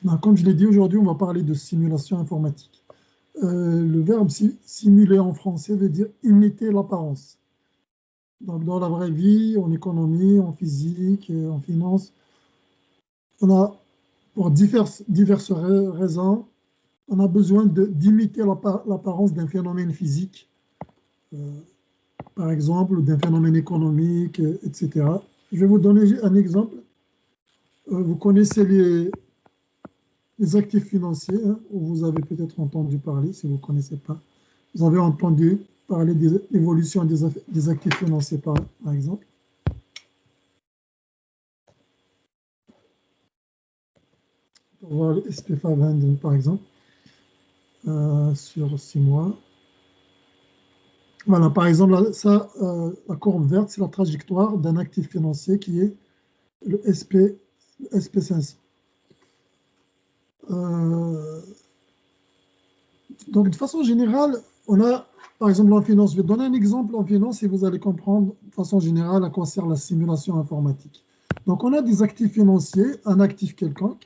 Donc, comme je l'ai dit, aujourd'hui, on va parler de simulation informatique. Le verbe simuler en français veut dire imiter l'apparence. Donc, dans la vraie vie, en économie, en physique, en finance, on a, pour diverses raisons, on a besoin d'imiter l'apparence d'un phénomène physique, euh, par exemple, ou d'un phénomène économique, etc. Je vais vous donner un exemple. Vous connaissez les actifs financiers, hein, ou vous avez peut-être entendu parler, si vous ne connaissez pas. Vous avez entendu parler de l'évolution des actifs financiers, par exemple. Pour voir le SP500, par exemple, sur 6 mois. Voilà, par exemple, ça, la courbe verte, c'est la trajectoire d'un actif financier qui est le SP500. Donc, de façon générale, on a, par exemple, en finance, je vais donner un exemple en finance et vous allez comprendre de façon générale à quoi sert la simulation informatique. Donc, on a des actifs financiers, un actif quelconque.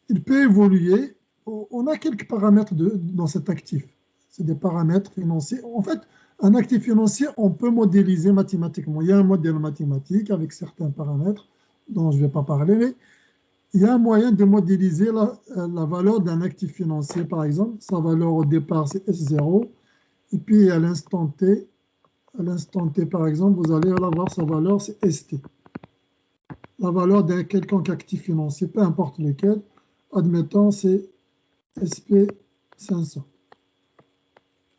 Il peut évoluer. On a quelques paramètres dans cet actif. C'est des paramètres financiers. En fait, un actif financier, on peut modéliser mathématiquement. Il y a un modèle mathématique avec certains paramètres dont je ne vais pas parler, mais il y a un moyen de modéliser la valeur d'un actif financier, par exemple. Sa valeur au départ, c'est S0. Et puis, à l'instant T, par exemple, vous allez avoir sa valeur, c'est ST. La valeur d'un quelconque actif financier, peu importe lequel, admettons, c'est SP500,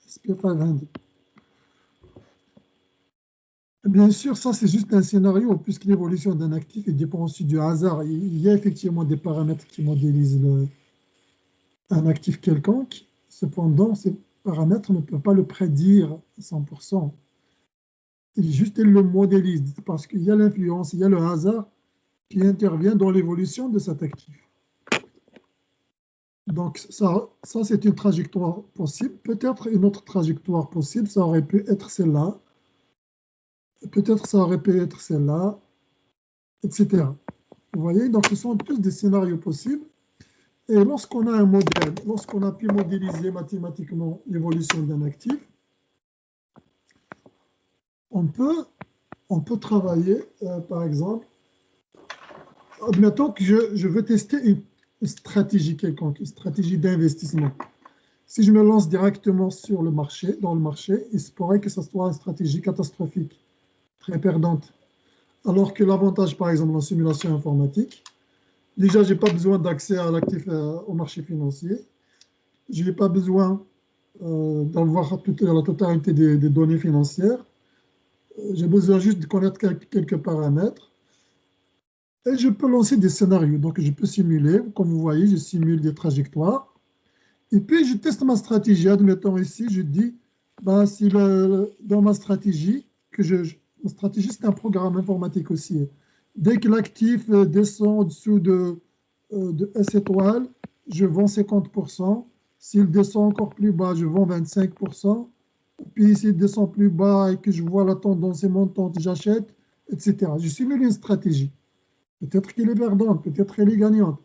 SP500. Bien sûr, ça, c'est juste un scénario, puisque l'évolution d'un actif dépend aussi du hasard. Il y a effectivement des paramètres qui modélisent un actif quelconque. Cependant, ces paramètres ne peuvent pas le prédire à 100%. Juste, ils le modélisent, parce qu'il y a l'influence, il y a le hasard qui intervient dans l'évolution de cet actif. Donc, ça c'est une trajectoire possible. Peut-être une autre trajectoire possible, ça aurait pu être celle-là. Peut-être ça aurait pu être celle-là, etc. Vous voyez, donc ce sont tous des scénarios possibles. Et lorsqu'on a un modèle, lorsqu'on a pu modéliser mathématiquement l'évolution d'un actif, on peut travailler, par exemple, admettons que je veux tester une stratégie quelconque, une stratégie d'investissement. Si je me lance directement dans le marché, il se pourrait que ce soit une stratégie catastrophique, très perdante. Alors que l'avantage, par exemple, en simulation informatique, déjà, je n'ai pas besoin d'accès à l'actif au marché financier. Je n'ai pas besoin d'avoir la totalité des données financières. J'ai besoin juste de connaître quelques paramètres. Et je peux lancer des scénarios. Donc, je peux simuler. Comme vous voyez, je simule des trajectoires. Et puis, je teste ma stratégie. Admettons ici, je dis, ben, si dans ma stratégie, ma stratégie, c'est un programme informatique aussi. Dès que l'actif descend au-dessous de S étoile, je vends 50%. S'il descend encore plus bas, je vends 25%. Puis, s'il descend plus bas et que je vois la tendance est montante, j'achète, etc. Je simule une stratégie. Peut-être qu'elle est perdante, peut-être qu'elle est gagnante.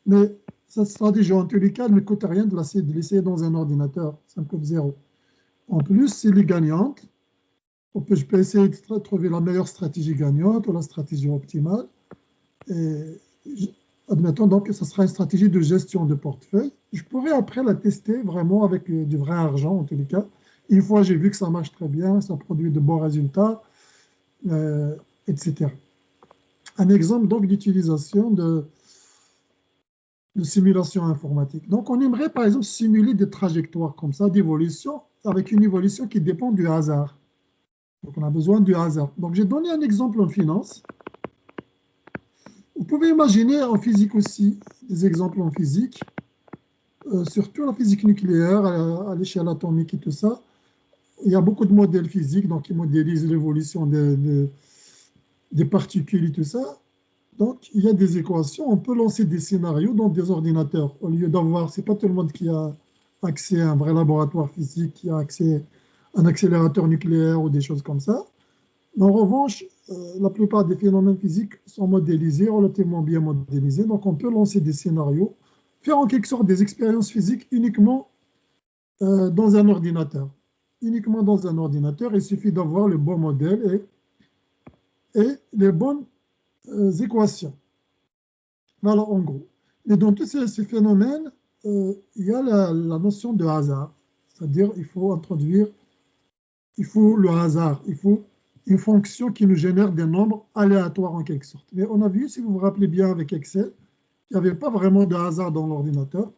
Mais cette stratégie, en tous les cas, ne coûte rien de l'essayer dans un ordinateur. Ça me coûte zéro. En plus, si elle est gagnante, je peux essayer de trouver la meilleure stratégie gagnante ou la stratégie optimale. Et admettons donc que ce sera une stratégie de gestion de portefeuille. Je pourrais après la tester vraiment avec du vrai argent, en tous les cas. Une fois j'ai vu que ça marche très bien, ça produit de bons résultats, etc. Un exemple donc d'utilisation de simulation informatique. Donc, on aimerait, par exemple, simuler des trajectoires comme ça d'évolution, avec une évolution qui dépend du hasard. Donc, on a besoin du hasard. Donc, j'ai donné un exemple en finance. Vous pouvez imaginer en physique aussi des exemples en physique, surtout la physique nucléaire, à l'échelle atomique et tout ça. Il y a beaucoup de modèles physiques donc, qui modélisent l'évolution des particules et tout ça. Donc, il y a des équations. On peut lancer des scénarios dans des ordinateurs. Au lieu d'avoir, c'est pas tout le monde qui a accès à un vrai laboratoire physique, qui a accès à un accélérateur nucléaire ou des choses comme ça. En revanche, la plupart des phénomènes physiques sont modélisés, relativement bien modélisés. Donc, on peut lancer des scénarios, faire en quelque sorte des expériences physiques uniquement dans un ordinateur. Uniquement dans un ordinateur, il suffit d'avoir le bon modèle et les bonnes équations. Voilà, en gros. Et dans tous ces phénomènes, il y a la notion de hasard. C'est-à-dire, il faut introduire, il faut le hasard, il faut une fonction qui nous génère des nombres aléatoires en quelque sorte. Mais on a vu, si vous vous rappelez bien avec Excel, il n'y avait pas vraiment de hasard dans l'ordinateur,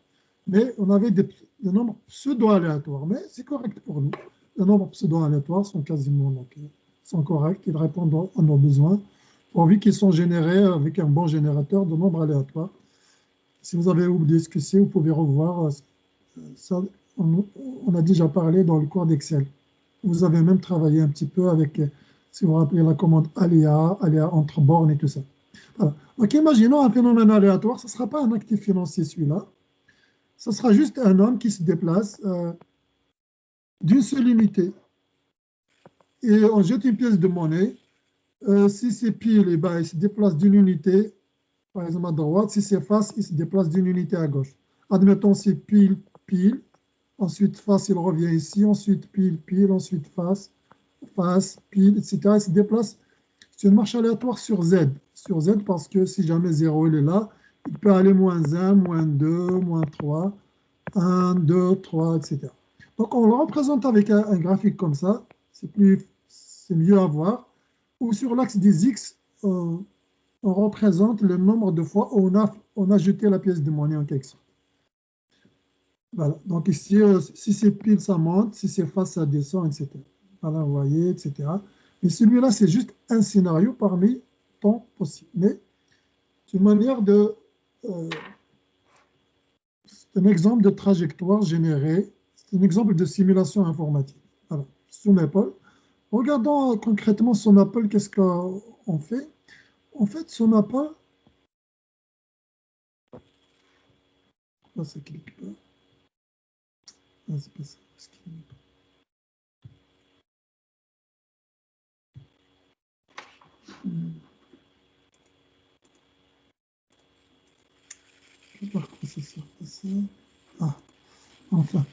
mais on avait des nombres pseudo-aléatoires. Mais c'est correct pour nous. Les nombres pseudo-aléatoires sont quasiment sont corrects, ils répondent à nos besoins, pourvu qu'ils sont générés avec un bon générateur de nombres aléatoires. Si vous avez oublié ce que c'est, vous pouvez revoir. Ça, on a déjà parlé dans le cours d'Excel. Vous avez même travaillé un petit peu avec, si vous vous rappelez, la commande aléa entre bornes et tout ça. Voilà. Donc, imaginons un phénomène aléatoire. Ce ne sera pas un actif financier, celui-là. Ce sera juste un homme qui se déplace d'une seule unité. Et on jette une pièce de monnaie. Si c'est pile, eh ben, il se déplace d'une unité, par exemple à droite. Si c'est face, il se déplace d'une unité à gauche. Admettons, c'est pile, pile. Ensuite, face, il revient ici. Ensuite, pile, pile. Ensuite, face, face, pile, etc. Il se déplace. C'est une marche aléatoire sur Z. Sur Z, parce que si jamais 0 il est là, il peut aller -1, -2, -3, 1, 2, 3, etc. Donc, on le représente avec un graphique comme ça. C'est mieux à voir. Ou sur l'axe des X, on représente le nombre de fois où on a jeté la pièce de monnaie en quelque sorte. Voilà. Donc ici, si c'est pile, ça monte. Si c'est face, ça descend, etc. Voilà, vous voyez, etc. Mais celui-là, c'est juste un scénario parmi tant possible. Mais c'est une manière de... c'est un exemple de trajectoire générée. C'est un exemple de simulation informatique. Voilà. Sous Maple. Regardons concrètement sur Maple, qu'est-ce qu'on fait? En fait, sur Maple... Là, ça clique pas. Ah, c'est pas ça. Par contre, c'est ça. Ah, enfin.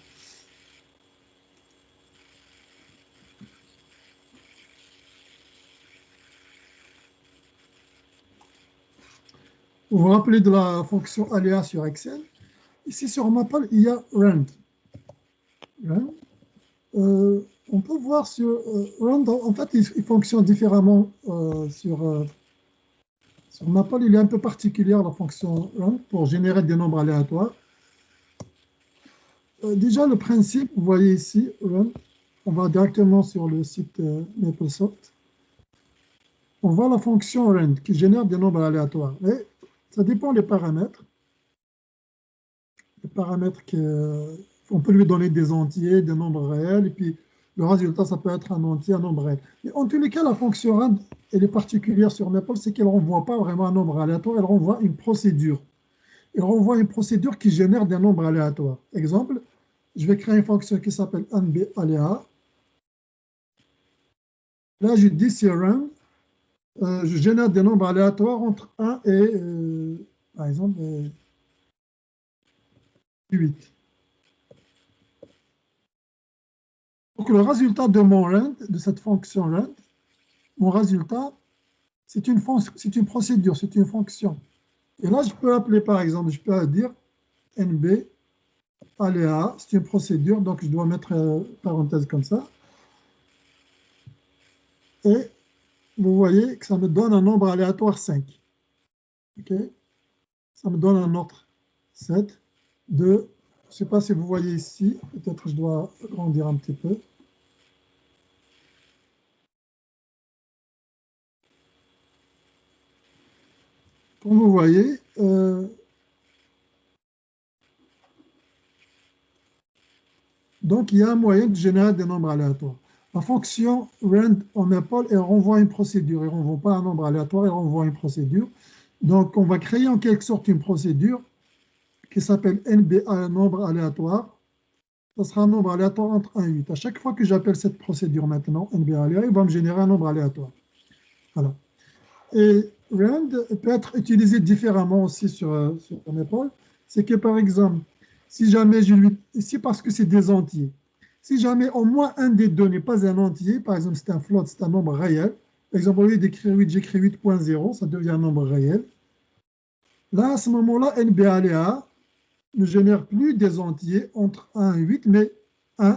Vous vous rappelez de la fonction aléa sur Excel? Ici, sur Maple, il y a rand. On peut voir sur rand, en fait, il fonctionne différemment sur Maple. Il est un peu particulière, la fonction rand, pour générer des nombres aléatoires. Déjà, le principe, vous voyez ici, rand, on va directement sur le site MapleSoft. On voit la fonction rand qui génère des nombres aléatoires. Et ça dépend des paramètres. Les paramètres on peut lui donner des entiers, des nombres réels, et puis le résultat, ça peut être un entier, un nombre réel. Mais en tous les cas, la fonction rand, elle est particulière sur Maple, c'est qu'elle ne renvoie pas vraiment un nombre aléatoire, elle renvoie une procédure. Elle renvoie une procédure qui génère des nombres aléatoires. Exemple, je vais créer une fonction qui s'appelle nbaléa. Là, je dis sur rand, je génère des nombres aléatoires entre 1 et, par exemple, 8. Donc, le résultat de mon rand, de cette fonction rand, mon résultat, c'est une procédure, c'est une fonction. Et là, je peux appeler, par exemple, je peux dire NB aléa, c'est une procédure, donc je dois mettre parenthèse comme ça. Et vous voyez que ça me donne un nombre aléatoire 5. OK? Ça me donne un autre 7, 2, je ne sais pas si vous voyez ici, peut-être je dois agrandir un petit peu. Comme vous voyez, donc il y a un moyen de générer des nombres aléatoires. La fonction rand en Maple, elle renvoie une procédure, elle ne renvoie pas un nombre aléatoire, elle renvoie une procédure. Donc on va créer en quelque sorte une procédure qui s'appelle NBA, un nombre aléatoire. ça sera un nombre aléatoire entre 1 et 8. À chaque fois que j'appelle cette procédure maintenant, NBAléa, il va me générer un nombre aléatoire. Voilà. Et rand peut être utilisé différemment aussi sur Maple. C'est que par exemple, si jamais je lui... Ici, parce que c'est des entiers. Si jamais au moins un des deux n'est pas un entier, par exemple c'est un float, c'est un nombre réel. Par exemple, au lieu d'écrire 8, j'écris 8.0, ça devient un nombre réel. Là, à ce moment-là, NBAléa ne génère plus des entiers entre 1 et 8, mais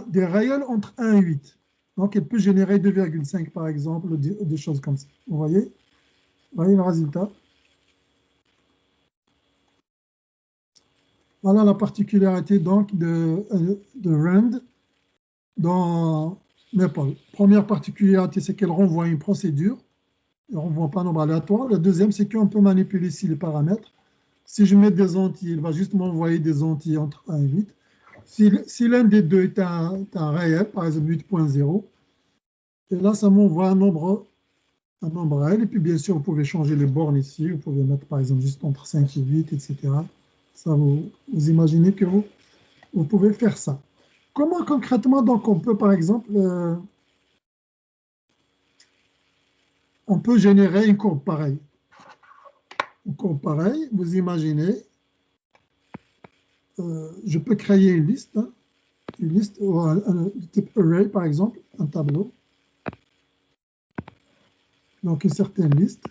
des réels entre 1 et 8. Donc, elle peut générer 2,5 par exemple, ou des choses comme ça. Vous voyez le résultat. Voilà la particularité donc de RAND dans Maple. Première particularité, c'est qu'elle renvoie une procédure. Elle ne renvoie pas un nombre aléatoire. La deuxième, c'est qu'on peut manipuler ici les paramètres. Si je mets des entiers, il va juste m'envoyer des entiers entre 1 et 8. Si l'un des deux est un réel, par exemple 8.0, et là, ça m'envoie un nombre réel. Et puis, bien sûr, vous pouvez changer les bornes ici. Vous pouvez mettre, par exemple, juste entre 5 et 8, etc. Ça, vous imaginez que vous pouvez faire ça. Comment concrètement, donc, on peut, par exemple, on peut générer une courbe pareille. Une courbe pareille, vous imaginez, je peux créer une liste de type array, par exemple, un tableau. Donc, une certaine liste.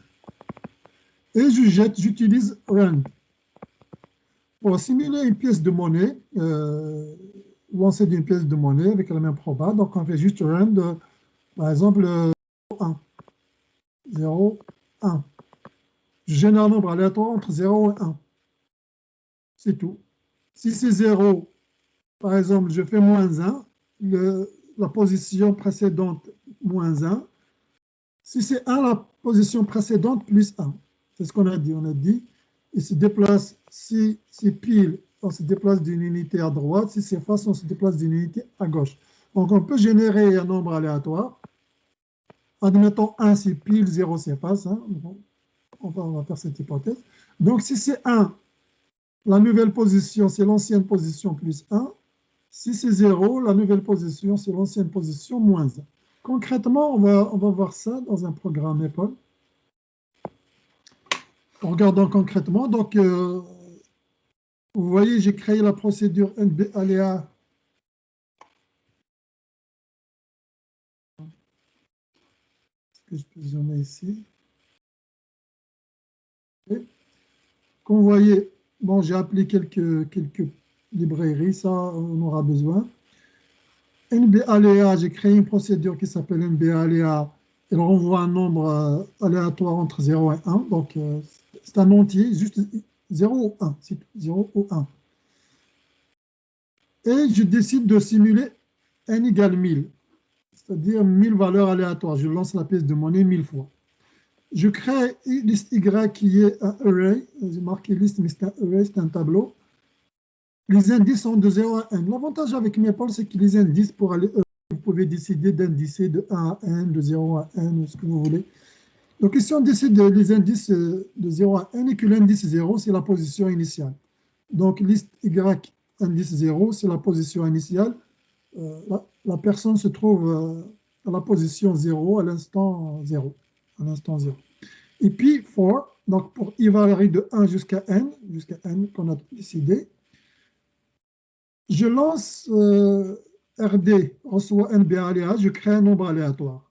Et j'utilise rand. Pour simuler une pièce de monnaie, lancer d'une pièce de monnaie avec la même proba, donc on fait juste rand, par exemple, 1. 0, 1. Je génère un nombre aléatoire entre 0 et 1. C'est tout. Si c'est 0, par exemple, je fais moins 1, la position précédente, moins 1. Si c'est 1, la position précédente, plus 1. C'est ce qu'on a dit. On a dit, il se déplace, si c'est pile, on se déplace d'une unité à droite. Si c'est face, on se déplace d'une unité à gauche. Donc, on peut générer un nombre aléatoire. Admettons 1, c'est pile, 0, c'est face. Hein. Bon, on va faire cette hypothèse. Donc, si c'est 1, la nouvelle position, c'est l'ancienne position plus 1. Si c'est 0, la nouvelle position, c'est l'ancienne position moins 1. Concrètement, on va voir ça dans un programme Maple. Regardons concrètement. Donc, vous voyez, j'ai créé la procédure NBAléa. Est-ce que je peux zoomer ici? Comme vous voyez, bon, j'ai appelé quelques librairies, ça, on aura besoin. NBAléa, j'ai créé une procédure qui s'appelle NBAléa. Elle renvoie un nombre aléatoire entre 0 et 1. Donc, c'est un entier, juste 0 ou 1. C'est 0 ou 1. Et je décide de simuler n égale 1000, c'est-à-dire 1000 valeurs aléatoires. Je lance la pièce de monnaie 1000 fois. Je crée liste Y qui est un array. J'ai marqué liste, mais c'est un array, c'est un tableau. Les indices sont de 0 à n. L'avantage avec Maple, c'est que les indices, pour aller vous pouvez décider d'indicer de 1 à n, de 0 à n, ce que vous voulez. Donc ici, on décide les indices de 0 à n et que l'indice 0, c'est la position initiale. Donc liste Y, indice 0, c'est la position initiale. La personne se trouve à la position 0 à l'instant 0. Et puis for, donc pour i varie de 1 jusqu'à n qu'on a décidé, je lance RD reçoit NBAléa, je crée un nombre aléatoire.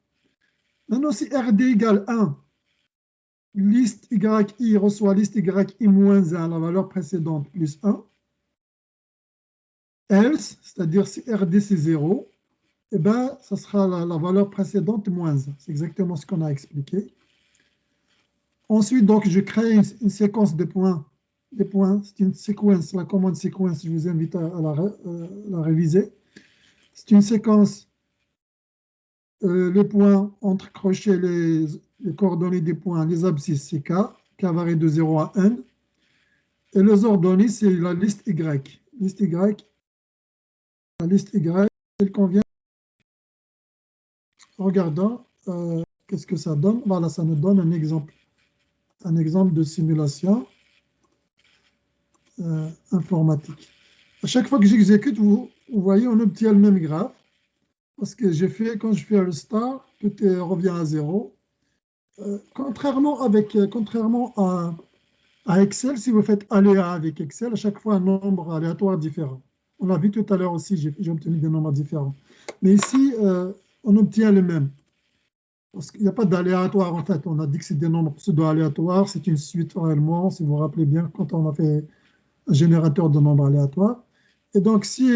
Maintenant, si RD égale 1, liste YI reçoit liste YI moins 1, la valeur précédente plus 1. Else, c'est-à-dire si RD c'est 0, eh bien, ça sera la valeur précédente moins 1. C'est exactement ce qu'on a expliqué. Ensuite, donc, je crée une séquence de points. Des points, c'est une séquence, la commande séquence, je vous invite à la réviser. C'est une séquence, les points entre crochets, les coordonnées des points, les abscisses, c'est K varie de 0 à n. Et les ordonnées, c'est la liste Y. La liste Y, elle convient. Regardons, qu'est-ce que ça donne? Voilà, ça nous donne un exemple de simulation informatique. À chaque fois que j'exécute, vous voyez, on obtient le même graphe. Parce que quand je fais le star, revient à 0. Contrairement à Excel, si vous faites aléa avec Excel, à chaque fois un nombre aléatoire différent. On l'a vu tout à l'heure aussi, j'ai obtenu des nombres différents. Mais ici, on obtient les mêmes. Parce qu'il n'y a pas d'aléatoire en fait. On a dit que c'est des nombres pseudo-aléatoires. C'est une suite réellement, si vous vous rappelez bien, quand on a fait un générateur de nombres aléatoires. Et donc, si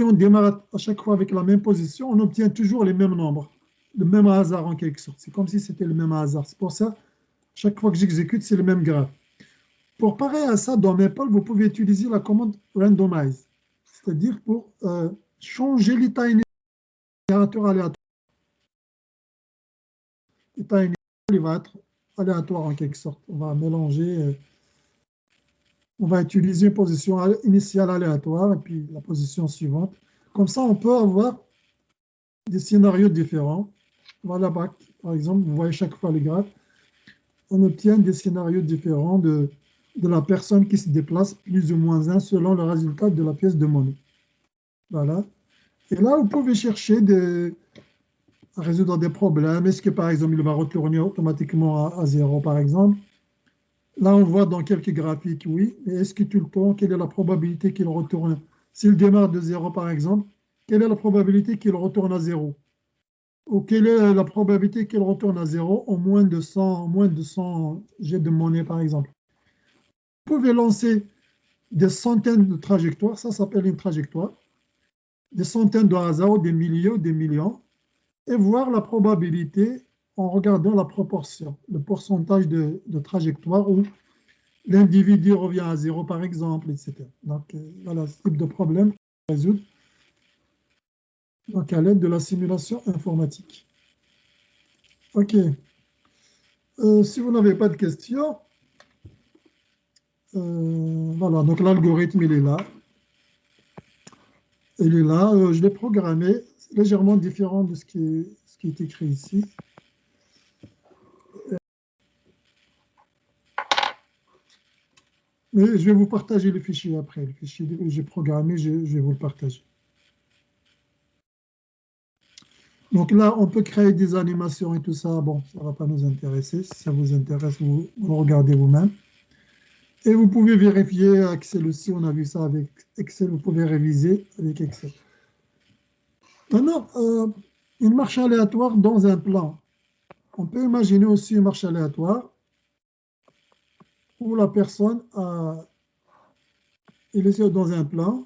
on démarre à chaque fois avec la même position, on obtient toujours les mêmes nombres, le même hasard en quelque sorte. C'est comme si c'était le même hasard. C'est pour ça, chaque fois que j'exécute, c'est le même graphe. Pour parer à ça, dans Maple, vous pouvez utiliser la commande randomize, c'est-à-dire pour changer l'état générateur aléatoire. L'état initial, il va être aléatoire en quelque sorte. On va mélanger, on va utiliser une position initiale aléatoire et puis la position suivante. Comme ça, on peut avoir des scénarios différents. Voilà, par exemple, vous voyez chaque fois les graphes. On obtient des scénarios différents de la personne qui se déplace plus ou moins un selon le résultat de la pièce de monnaie. Voilà. Et là, vous pouvez chercher à résoudre des problèmes. Est-ce que, par exemple, il va retourner automatiquement à 0, par exemple? Là, on voit dans quelques graphiques, oui. Mais est-ce que tout le temps, quelle est la probabilité qu'il retourne? S'il démarre de 0, par exemple, quelle est la probabilité qu'il retourne à 0? Ou quelle est la probabilité qu'il retourne à 0 en moins de 100 jets de monnaie, par exemple? Vous pouvez lancer des centaines de trajectoires, ça s'appelle une trajectoire, des centaines de hasards, des milliers ou des millions, et voir la probabilité en regardant la proportion, le pourcentage de trajectoire où l'individu revient à 0, par exemple, etc. Donc, voilà ce type de problème qu'on résout donc, à l'aide de la simulation informatique. OK. Si vous n'avez pas de questions, voilà, donc l'algorithme, il est là. Il est là. Je l'ai programmé, légèrement différent de ce qui est écrit ici. Mais je vais vous partager le fichier après. Le fichier que j'ai programmé, je vais vous le partager. Donc là, on peut créer des animations et tout ça. Bon, ça ne va pas nous intéresser. Si ça vous intéresse, vous le regardez vous-même. Et vous pouvez vérifier Excel aussi. On a vu ça avec Excel. Vous pouvez réviser avec Excel. Maintenant, une marche aléatoire dans un plan. On peut imaginer aussi une marche aléatoire où la personne il est dans un plan.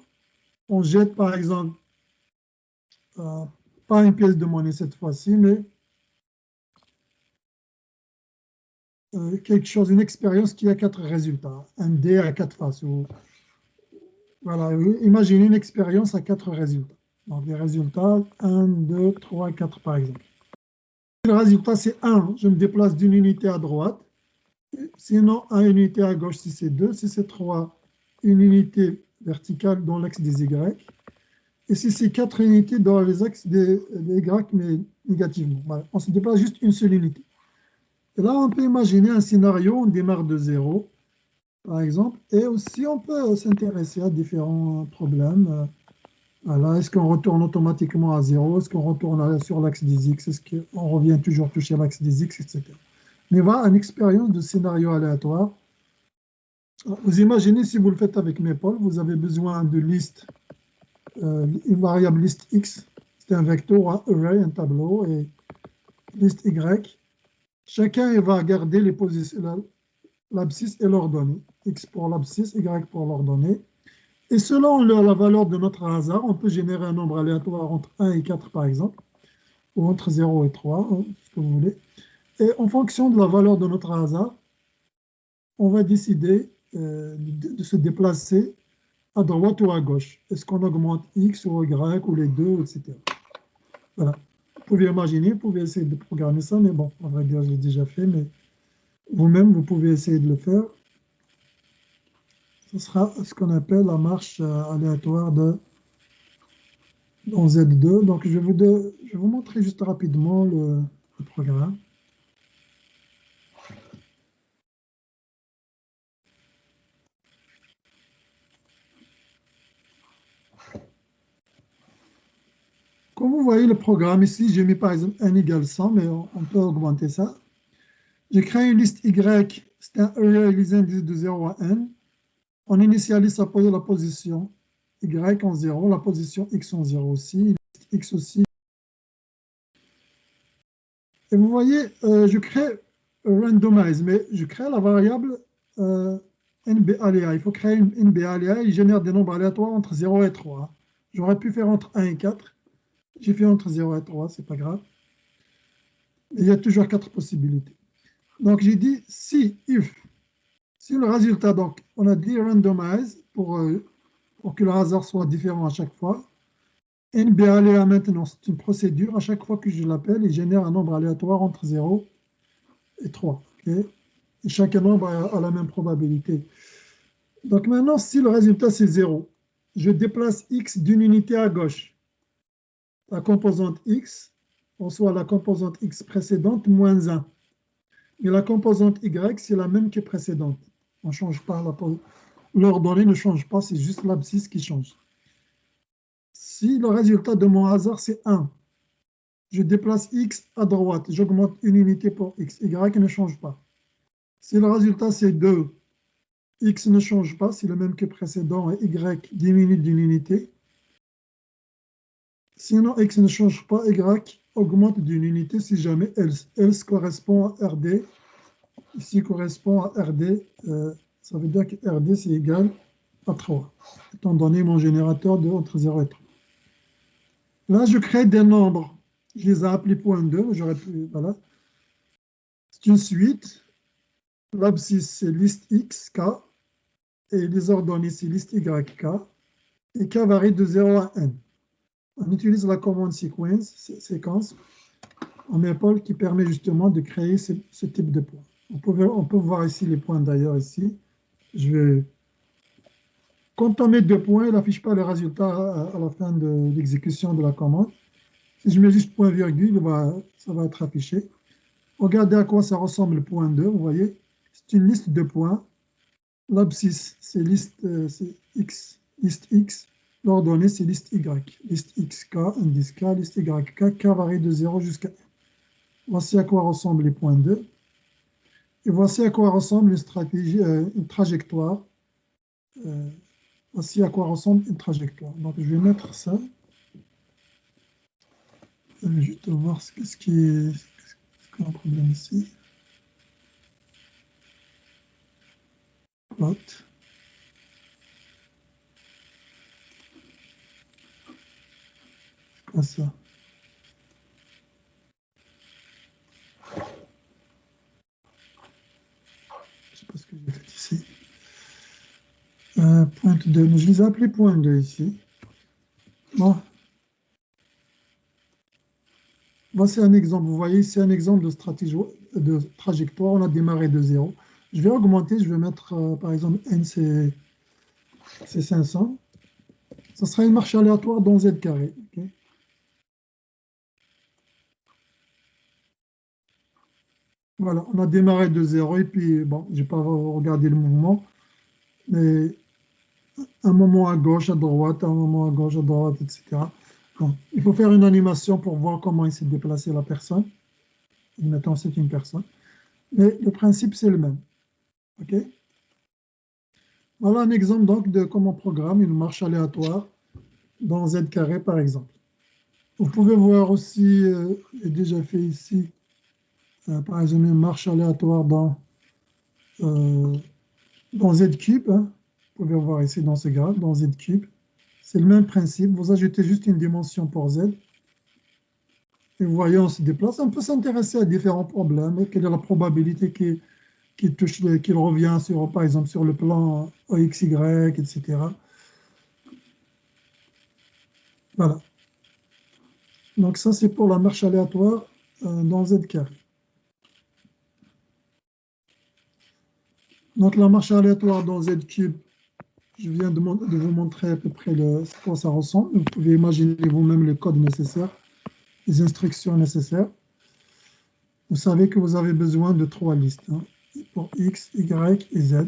On jette par exemple, pas une pièce de monnaie cette fois-ci, mais quelque chose, une expérience qui a 4 résultats, un dé à 4 faces. Voilà, imaginez une expérience à 4 résultats. Donc les résultats, 1, 2, 3, 4 par exemple. Le résultat c'est 1, je me déplace d'une unité à droite, sinon 1 unité à gauche si c'est 2, si c'est 3, une unité verticale dans l'axe des Y, et si c'est 4 unités dans les axes des Y, mais négativement. Voilà. On se déplace juste une seule unité. Et là, on peut imaginer un scénario, on démarre de 0, par exemple, et aussi on peut s'intéresser à différents problèmes. Voilà, est-ce qu'on retourne automatiquement à 0? Est-ce qu'on retourne sur l'axe des X? Est-ce qu'on revient toujours toucher l'axe des X, etc. Mais voilà, une expérience de scénario aléatoire. Vous imaginez, si vous le faites avec Maple, vous avez besoin de liste, une variable liste X, c'est un vecteur, un array, un tableau, et liste Y. Chacun va garder les positions, l'abscisse et l'ordonnée. X pour l'abscisse, Y pour l'ordonnée. Et selon la valeur de notre hasard, on peut générer un nombre aléatoire entre 1 et 4, par exemple, ou entre 0 et 3, ce que vous voulez. Et en fonction de la valeur de notre hasard, on va décider de se déplacer à droite ou à gauche. Est-ce qu'on augmente X ou Y ou les deux, etc. Voilà. Vous pouvez imaginer, vous pouvez essayer de programmer ça, mais bon, on va dire, je l'ai déjà fait, mais vous-même, vous pouvez essayer de le faire. Ce sera ce qu'on appelle la marche aléatoire dans Z2. Donc, je vais vous montrer juste rapidement le programme. vous voyez le programme ici, j'ai mis par exemple n égale 100, mais on peut augmenter ça. J'ai créé une liste Y, c'est un array les indices de 0 à n. On initialise la position Y en 0, la position X en 0 aussi, X aussi. Et vous voyez, je crée randomize, mais je crée la variable NB aléa. Il faut créer une NB aléa, il génère des nombres aléatoires entre 0 et 3. J'aurais pu faire entre 1 et 4. J'ai fait entre 0 et 3, c'est pas grave. Il y a toujours 4 possibilités. Donc j'ai dit si le résultat, donc on a dit randomize pour que le hasard soit différent à chaque fois. NB aléa maintenant, c'est une procédure. À chaque fois que je l'appelle, il génère un nombre aléatoire entre 0 et 3. Okay? Et chaque nombre a la même probabilité. Donc maintenant, si le résultat c'est 0, je déplace x d'une unité à gauche. La composante x reçoit la composante x précédente moins 1. Mais la composante y, c'est la même que précédente. On ne change pas, l'ordonnée ne change pas, c'est juste l'abscisse qui change. Si le résultat de mon hasard, c'est 1, je déplace x à droite, j'augmente une unité pour x, y ne change pas. Si le résultat, c'est 2, x ne change pas, c'est le même que précédent, et y diminue d'une unité. Sinon, x ne change pas, y augmente d'une unité si jamais else. Else correspond à RD. Ici correspond à RD. Ça veut dire que RD, c'est égal à 3, étant donné mon générateur de entre 0 et 3. Là, je crée des nombres. Je les ai appelés point 2. Voilà. C'est une suite. L'abscisse, c'est liste x, k. Et les ordonnées, c'est liste y, k. Et k varie de 0 à n. On utilise la commande séquence en Maple qui permet justement de créer ce type de points. On peut voir ici les points d'ailleurs ici. Quand on met 2 points, il n'affiche pas les résultats à la fin de l'exécution de la commande. Si je mets juste point virgule, ça va être affiché. Regardez à quoi ça ressemble le point 2, vous voyez. C'est une liste de points. L'abscisse, c'est liste X, liste X. L'ordonnée, c'est liste Y. Liste XK, indice K, liste YK, K varie de 0 jusqu'à 1. Voici à quoi ressemblent les points 2. Et voici à quoi ressemble une stratégie, une trajectoire. Voici à quoi ressemble une trajectoire. Donc, je vais mettre ça. Je vais juste voir ce qu'il y a un problème ici. Plot. C'est quoi ça? Je ne sais pas ce que j'ai fait ici. Point 2. Je les ai appelés point 2 ici. Bon. Voici un exemple. Vous voyez, c'est un exemple de trajectoire. On a démarré de 0. Je vais augmenter. Je vais mettre, par exemple, n, c'est 500. Ça sera une marche aléatoire dans z carré. Okay. Voilà, on a démarré de 0 et puis, bon, je n'ai pas regardé le mouvement, mais un moment à gauche, à droite, un moment à gauche, à droite, etc. Donc, il faut faire une animation pour voir comment il s'est déplacé la personne. Mettons, c'est une personne. Mais le principe, c'est le même. OK? Voilà un exemple donc de comment on programme une marche aléatoire dans Z carré, par exemple. Vous pouvez voir aussi, j'ai déjà fait ici, par exemple, une marche aléatoire dans Z cube. Hein. Vous pouvez voir ici dans ce graphe, dans Z cube. C'est le même principe. Vous ajoutez juste une dimension pour Z. Et vous voyez, on se déplace. On peut s'intéresser à différents problèmes. Quelle est la probabilité qu'il revient sur, par exemple, sur le plan OXY, etc. Voilà. Donc ça, c'est pour la marche aléatoire dans Z carré. Donc la marche aléatoire dans Z cube, je viens de vous montrer à peu près ce quoi ça ressemble. Vous pouvez imaginer vous-même le code nécessaire, les instructions nécessaires. Vous savez que vous avez besoin de 3 listes, hein, pour X, Y et Z.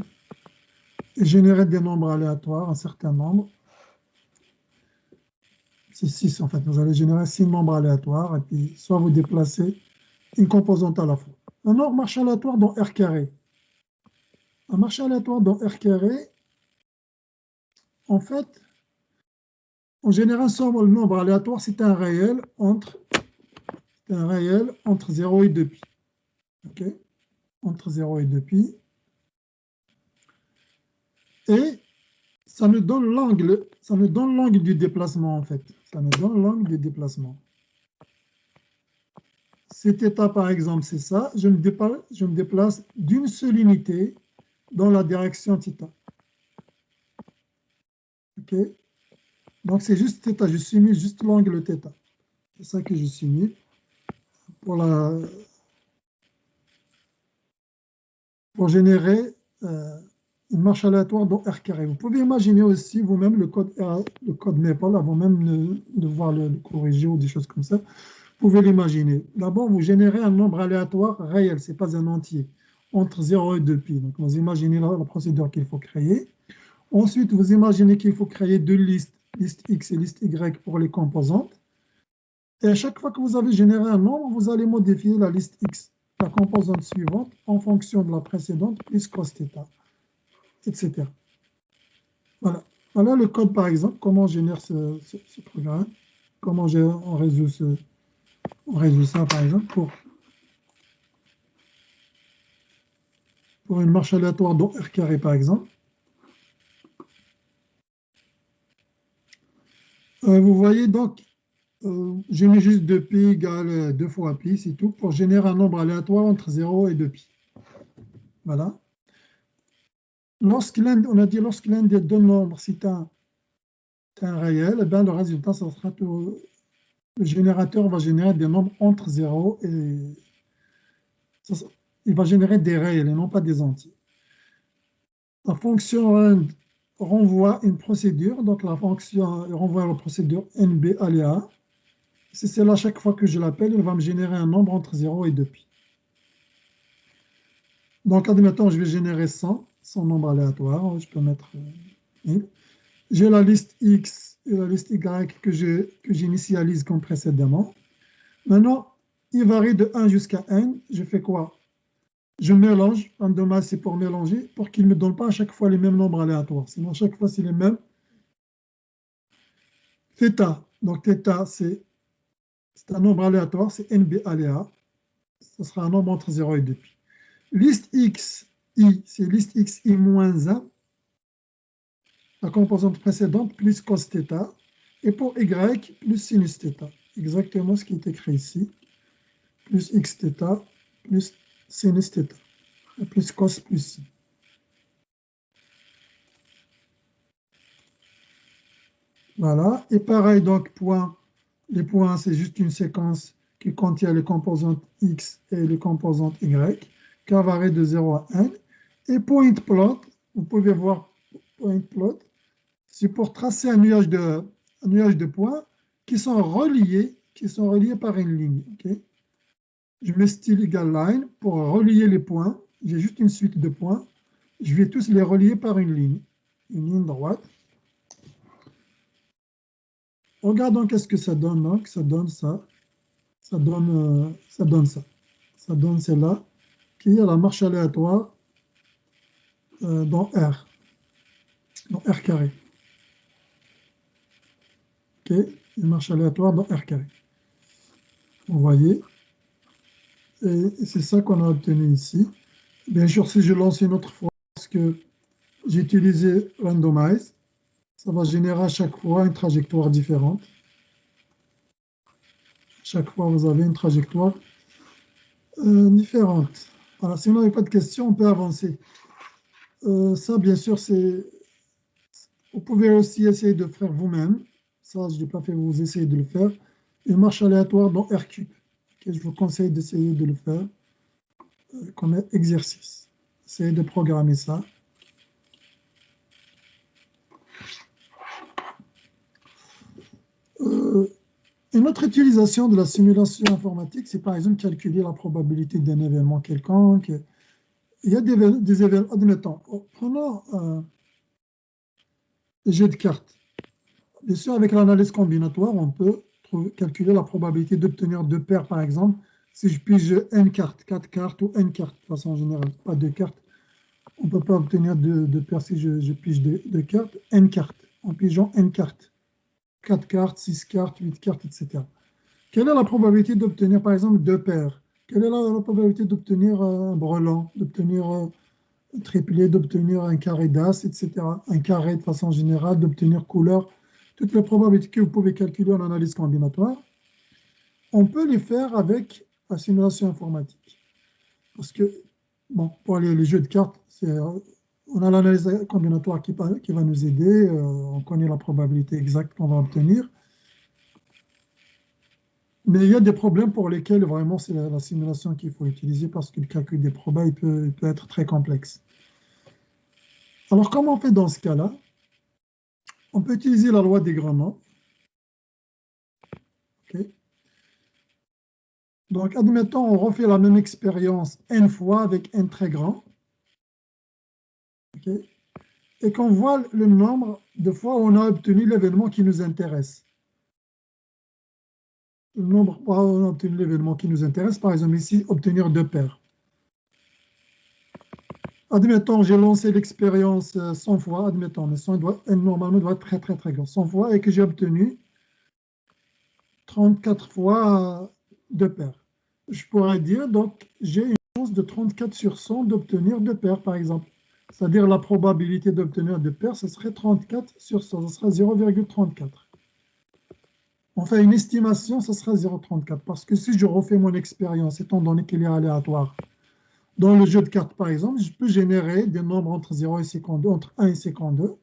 Et générer des nombres aléatoires, un certain nombre. c'est 6 en fait. Vous allez générer 6 nombres aléatoires et puis soit vous déplacez une composante à la fois. Maintenant, marche aléatoire dans R carré. Un marche aléatoire dans R carré, en fait, en général, le nombre aléatoire, c'est un réel entre 0 et 2π. OK? Entre 0 et 2π. Et ça nous donne l'angle du déplacement, en fait. Ça nous donne l'angle du déplacement. Cet état, par exemple, c'est ça. Je me déplace d'une seule unité dans la direction θ. OK? Donc, c'est juste θ. Je simule juste l'angle θ. C'est ça que je simule pour générer une marche aléatoire dans R carré. Vous pouvez imaginer aussi vous-même le code Maple avant même de voir le corriger ou des choses comme ça. Vous pouvez l'imaginer. D'abord, vous générez un nombre aléatoire réel, ce n'est pas un entier, entre 0 et 2π. Donc, vous imaginez la procédure qu'il faut créer. Ensuite, vous imaginez qu'il faut créer deux listes, liste X et liste Y pour les composantes. Et à chaque fois que vous avez généré un nombre, vous allez modifier la liste X, la composante suivante, en fonction de la précédente, plus cos θ, etc. Voilà. Voilà le code, par exemple, comment on génère ce programme, comment on résout ça, par exemple, pour une marche aléatoire dans R carré, par exemple. Vous voyez donc, j'ai mis juste 2π égale 2 fois π, c'est tout, pour générer un nombre aléatoire entre 0 et 2π. Voilà. On a dit lorsque l'un des deux nombres, c'est un réel, et bien le résultat, ça sera tout. Le générateur va générer des nombres entre 0 et... il va générer des réels et non pas des entiers. La fonction rend renvoie une procédure, donc la fonction renvoie la procédure NB aléa. C'est celle-là, chaque fois que je l'appelle, il va me générer un nombre entre 0 et 2π. Donc, admettons, je vais générer 100 nombre aléatoire, je peux mettre 1000. J'ai la liste X et la liste Y que j'initialise comme précédemment. Maintenant, il varie de 1 jusqu'à n. Je fais quoi? Je mélange. Randomize, c'est pour mélanger, pour qu'il ne me donne pas à chaque fois les mêmes nombres aléatoires. Sinon, à chaque fois, c'est les mêmes. θ. Donc, θ, c'est un nombre aléatoire, c'est NB aléa. Ce sera un nombre entre 0 et 2π. Liste X, I, c'est liste X, I moins 1. La composante précédente, plus cos θ. Et pour Y, plus sinus θ. Exactement ce qui est écrit ici. Plus xθ, plus sinus θ. Et plus cos, plus sin. Voilà. Et pareil, donc, les points, c'est juste une séquence qui contient les composantes X et les composantes Y, qui varie de 0 à 1. Et point plot, vous pouvez voir point plot, c'est pour tracer un nuage de points qui sont reliés par une ligne. Okay? Je mets style égale line pour relier les points. J'ai juste une suite de points. Je vais tous les relier par une ligne droite. Regardons qu'est-ce que ça donne. Donc, ça donne ça. Ça donne ça. Ça donne celle-là, qui est la marche aléatoire dans R carré. OK, une marche aléatoire dans R carré. Vous voyez. Et c'est ça qu'on a obtenu ici. Bien sûr, si je lance une autre fois, parce que j'ai utilisé randomize, ça va générer à chaque fois une trajectoire différente. Chaque fois, vous avez une trajectoire différente. Voilà, si vous n'avez pas de questions, on peut avancer. Ça, bien sûr, vous pouvez aussi essayer de faire vous-même. Ça, je n'ai pas fait, vous essayez de le faire. Une marche aléatoire dans R-Cube. Okay, je vous conseille d'essayer de le faire comme exercice. Essayez de programmer ça. Une autre utilisation de la simulation informatique, c'est par exemple calculer la probabilité d'un événement quelconque. Il y a des événements, admettons, prenons les jeux de cartes. Bien sûr, avec l'analyse combinatoire, on peut calculer la probabilité d'obtenir 2 paires, par exemple. Si je pige n cartes, 4 cartes ou n cartes, de façon générale, pas 2 cartes. On ne peut pas obtenir 2 paires si je pige 2 cartes, n cartes, en pigeant n cartes. 4 cartes, 6 cartes, 8 cartes, etc. Quelle est la probabilité d'obtenir, par exemple, 2 paires? Quelle est la probabilité d'obtenir un brelan, d'obtenir un triplé, d'obtenir un carré d'as, etc. Un carré de façon générale, d'obtenir couleur. Toutes les probabilités que vous pouvez calculer en analyse combinatoire, on peut les faire avec la simulation informatique. Parce que, bon, pour les jeux de cartes, on a l'analyse combinatoire qui va nous aider, on connaît la probabilité exacte qu'on va obtenir. Mais il y a des problèmes pour lesquels vraiment c'est la simulation qu'il faut utiliser parce que le calcul des probas il peut être très complexe. Alors, comment on fait dans ce cas-là? On peut utiliser la loi des grands nombres. Okay. Donc, admettons, on refait la même expérience n fois avec n très grand. Okay. Et qu'on voit le nombre de fois où on a obtenu l'événement qui nous intéresse. Le nombre où on a obtenu l'événement qui nous intéresse, par exemple ici, obtenir 2 paires. Admettons, j'ai lancé l'expérience 100 fois, admettons, mais 100 normalement doit être très très grand, 100 fois, et que j'ai obtenu 34 fois 2 paires. Je pourrais dire, donc, j'ai une chance de 34 sur 100 d'obtenir 2 paires, par exemple. C'est-à-dire la probabilité d'obtenir 2 paires, ce serait 34 sur 100, ce sera 0,34. On fait une estimation, ce sera 0,34, parce que si je refais mon expérience, étant donné qu'il est aléatoire, dans le jeu de cartes, par exemple, je peux générer des nombres entre 0 et 52, entre 1 et 52.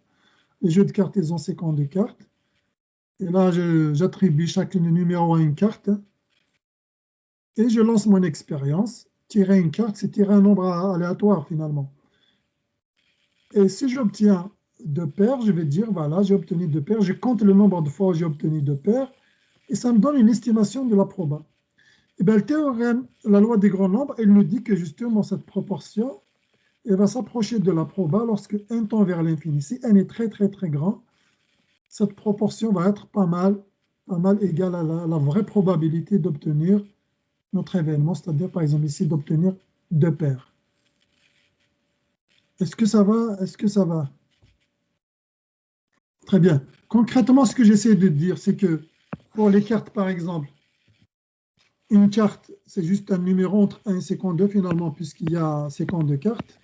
Les jeux de cartes, ils ont 52 cartes. Et là, j'attribue chaque numéro à une carte. Et je lance mon expérience. Tirer une carte, c'est tirer un nombre aléatoire, finalement. Et si j'obtiens 2 paires, je vais dire, voilà, j'ai obtenu 2 paires. Je compte le nombre de fois où j'ai obtenu 2 paires. Et ça me donne une estimation de la proba. Et bien, le théorème, la loi des grands nombres, elle nous dit que justement, cette proportion, elle va s'approcher de la proba lorsque n tend vers l'infini. Si n est très très très grand, cette proportion va être pas mal égale à la vraie probabilité d'obtenir notre événement, c'est-à-dire par exemple ici d'obtenir 2 paires. Est-ce que ça va? Est-ce que ça va? Très bien. Concrètement, ce que j'essaie de dire, c'est que pour les cartes, par exemple, une carte, c'est juste un numéro entre 1 et 52 finalement, puisqu'il y a 52 cartes.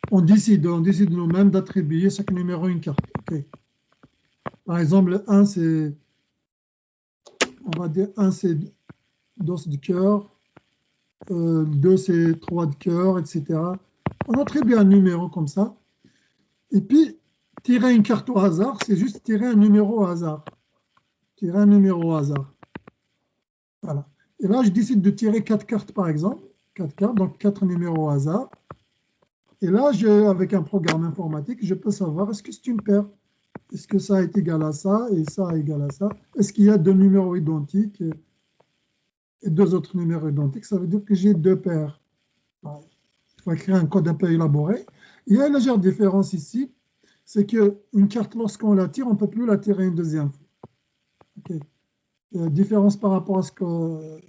On décide nous-mêmes d'attribuer chaque numéro une carte. Okay. Par exemple, 1, c'est, on va dire 1, c'est dos de cœur, 2, c'est 3 de cœur, etc. On attribue un numéro comme ça. Et puis, tirer une carte au hasard, c'est juste tirer un numéro au hasard. Tirer un numéro au hasard. Voilà. Et là, je décide de tirer 4 cartes, par exemple. 4 cartes, donc 4 numéros au hasard. Et là, avec un programme informatique, je peux savoir est-ce que c'est une paire. Est-ce que ça est égal à ça et ça égal à ça? Est-ce qu'il y a 2 numéros identiques et 2 autres numéros identiques? Ça veut dire que j'ai 2 paires. Il faut écrire un code un peu élaboré. Il y a une légère différence ici, c'est qu'une carte, lorsqu'on la tire, on ne peut plus la tirer une deuxième fois. Okay. Il y a une différence par rapport à ce que...